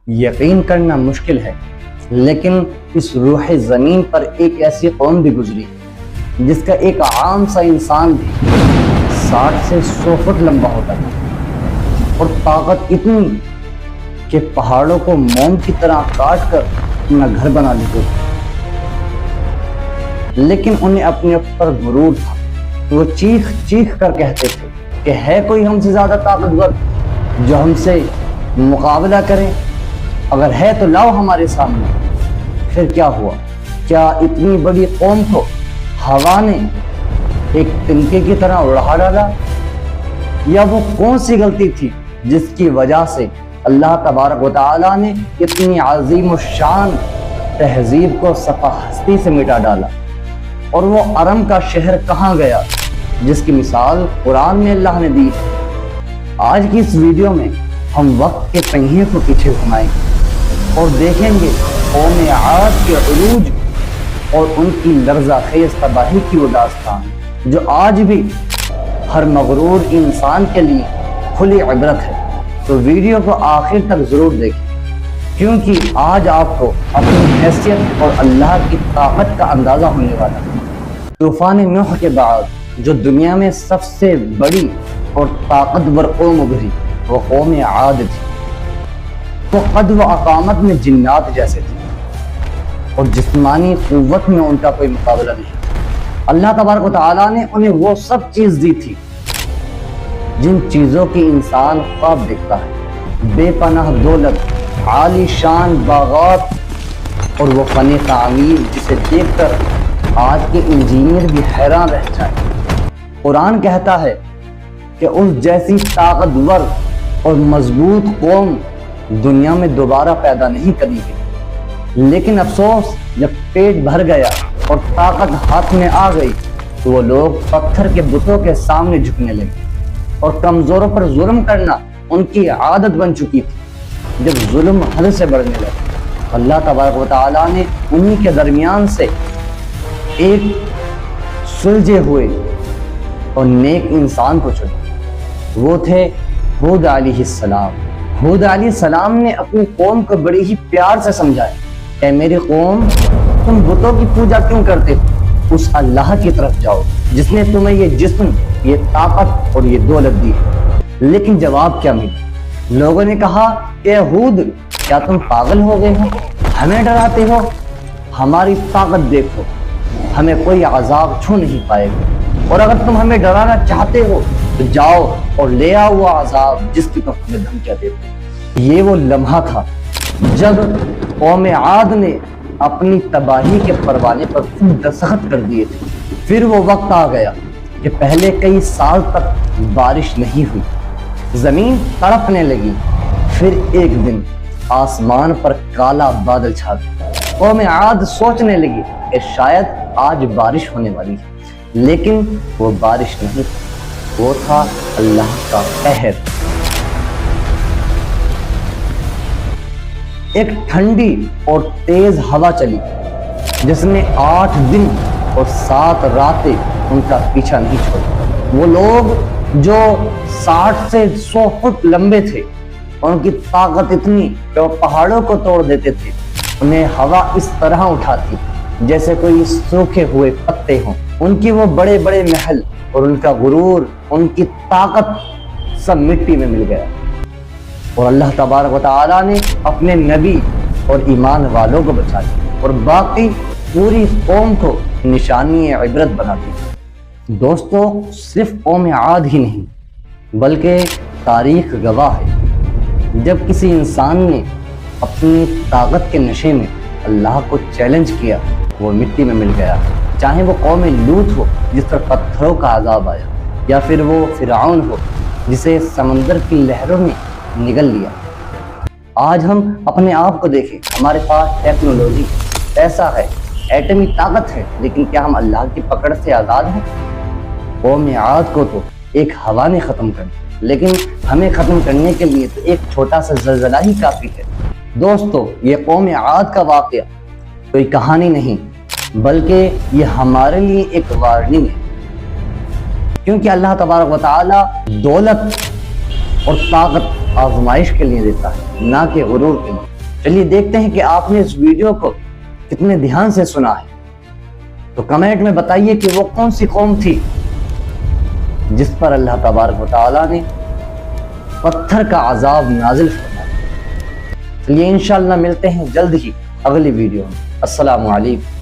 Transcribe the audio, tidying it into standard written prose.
یقین کرنا مشکل ہے، لیکن اس روح زمین پر ایک ایسی قوم بھی گزری جس کا ایک عام سا انسان بھی 60 سے 100 فٹ لمبا ہوتا تھا، اور طاقت اتنی کہ پہاڑوں کو موم کی طرح کاٹ کر اپنا گھر بنا لیتے تھے۔ لیکن انہیں اپنے اوپر غرور تھا۔ وہ چیخ چیخ کر کہتے تھے کہ ہے کوئی ہم سے زیادہ طاقتور جو ہم سے مقابلہ کرے؟ اگر ہے تو لاؤ ہمارے سامنے۔ پھر کیا ہوا؟ کیا اتنی بڑی قوم کو ہوا نے ایک تنکے کی طرح اڑا ڈالا؟ یا وہ کون سی غلطی تھی جس کی وجہ سے اللہ تبارک و تعالیٰ نے اتنی عظیم الشان تہذیب کو صفحہ ہستی سے مٹا ڈالا؟ اور وہ ارم کا شہر کہاں گیا جس کی مثال قرآن میں اللہ نے دی ہے؟ آج کی اس ویڈیو میں ہم وقت کے پہیے کو پیچھے گھمائیں گے اور دیکھیں گے قوم عاد کے عروج اور ان کی لرزہ خیز تباہی کی وہ داستان جو آج بھی ہر مغرور انسان کے لیے کھلی عبرت ہے۔ تو ویڈیو کو آخر تک ضرور دیکھیں، کیونکہ آج آپ کو اپنی حیثیت اور اللہ کی طاقت کا اندازہ ہونے والا ہے۔ طوفان نوح کے بعد جو دنیا میں سب سے بڑی اور طاقتور قوم ابھری وہ قوم عاد تھی۔ وہ قد و اقامت میں جنات جیسے تھے اور جسمانی قوت میں ان کا کوئی مقابلہ نہیں۔ اللہ تبارک و تعالیٰ نے انہیں وہ سب چیز دی تھی جن چیزوں کی انسان خواب دیکھتا ہے، بے پناہ دولت، عالی شان باغات اور وہ فن تعمیر جسے دیکھ کر آج کے انجینئر بھی حیران رہ جائیں۔ قرآن کہتا ہے کہ اس جیسی طاقتور اور مضبوط قوم دنیا میں دوبارہ پیدا نہیں کری گئی، لیکن افسوس جب پیٹ بھر گیا اور طاقت ہاتھ میں آ گئی تو وہ لوگ پتھر کے بتوں کے سامنے جھکنے لگے اور کمزوروں پر ظلم کرنا ان کی عادت بن چکی تھی۔ جب ظلم حد سے بڑھنے لگا، اللہ تبارک و تعالیٰ نے انہی کے درمیان سے ایک سلجھے ہوئے اور نیک انسان کو چنا۔ وہ تھے ہود علیہ السلام۔ ہود علیہ السلام نے اپنی قوم کو بڑی ہی پیار سے سمجھایا، اے میری قوم، تم بتوں کی پوجا کیوں کرتے ہو؟ اس اللہ کی طرف جاؤ جس نے تمہیں یہ جسم، یہ طاقت اور یہ دولت دی۔ لیکن جواب کیا ملا؟ لوگوں نے کہا کہ ہود، کیا تم پاگل ہو گئے ہو؟ ہمیں ڈراتے ہو؟ ہماری طاقت دیکھو، ہمیں کوئی عذاب چھو نہیں پائے گا، اور اگر تم ہمیں ڈرانا چاہتے ہو تو جاؤ اور لے آؤ وہ عذاب جس کی تم ہمیں دھمکیاں دیتے ہو۔ یہ وہ لمحہ تھا جب قوم عاد نے اپنی تباہی کے پروانے پر خود دستخط کر دیے تھے۔ پھر وہ وقت آ گیا کہ پہلے کئی سال تک بارش نہیں ہوئی، زمین تڑپنے لگی۔ پھر ایک دن آسمان پر کالا بادل چھا گیا۔ قوم عاد سوچنے لگی کہ شاید آج بارش ہونے والی ہے، لیکن وہ بارش نہیں تھی، وہ تھا اللہ کا قہر۔ ایک ٹھنڈی اور تیز ہوا چلی جس نے 8 دن اور 7 راتیں ان کا پیچھا نہیں چھوڑا۔ وہ لوگ جو 60 سے 100 فٹ لمبے تھے، ان کی طاقت اتنی کہ وہ پہاڑوں کو توڑ دیتے تھے۔ انہیں ہوا اس طرح اٹھاتی جیسے کوئی سوکھے ہوئے پتے ہوں۔ ان کی وہ بڑے بڑے محل اور ان کا غرور، ان کی طاقت سب مٹی میں مل گیا، اور اللہ تبارک و تعالیٰ نے اپنے نبی اور ایمان والوں کو بچا لیا اور باقی پوری قوم کو نشانی عبرت بنا دی۔ دوستو، صرف قوم عاد ہی نہیں بلکہ تاریخ گواہ ہے، جب کسی انسان نے اپنی طاقت کے نشے میں اللہ کو چیلنج کیا وہ مٹی میں مل گیا، چاہے وہ قوم لوط ہو جس پر پتھروں کا عذاب آیا، یا پھر وہ فرعون ہو جسے سمندر کی لہروں نے نگل لیا۔ آج ہم اپنے آپ کو دیکھیں، ہمارے پاس ٹیکنالوجی، پیسہ ہے، ایٹمی طاقت ہے، لیکن کیا ہم اللہ کی پکڑ سے آزاد ہیں؟ قوم عاد کو تو ایک ہوا نے ختم کر دیا، لیکن ہمیں ختم کرنے کے لیے تو ایک چھوٹا سا زلزلہ ہی کافی ہے۔ دوستو، یہ قوم عاد کا واقعہ کوئی کہانی نہیں بلکہ یہ ہمارے لیے ایک وارننگ ہے، کیونکہ اللہ تبارک و تعالیٰ دولت اور طاقت آزمائش کے لیے دیتا ہے، نہ کہ غرور کے لیے۔ چلیے دیکھتے ہیں کہ آپ نے اس ویڈیو کو کتنے دھیان سے سنا ہے. تو کمنٹ میں بتائیے کہ وہ کون سی قوم تھی جس پر اللہ تبارک و تعالیٰ نے پتھر کا عذاب نازل فرمایا. چلیے انشاءاللہ ملتے ہیں جلد ہی اگلی ویڈیو میں. السلام علیکم.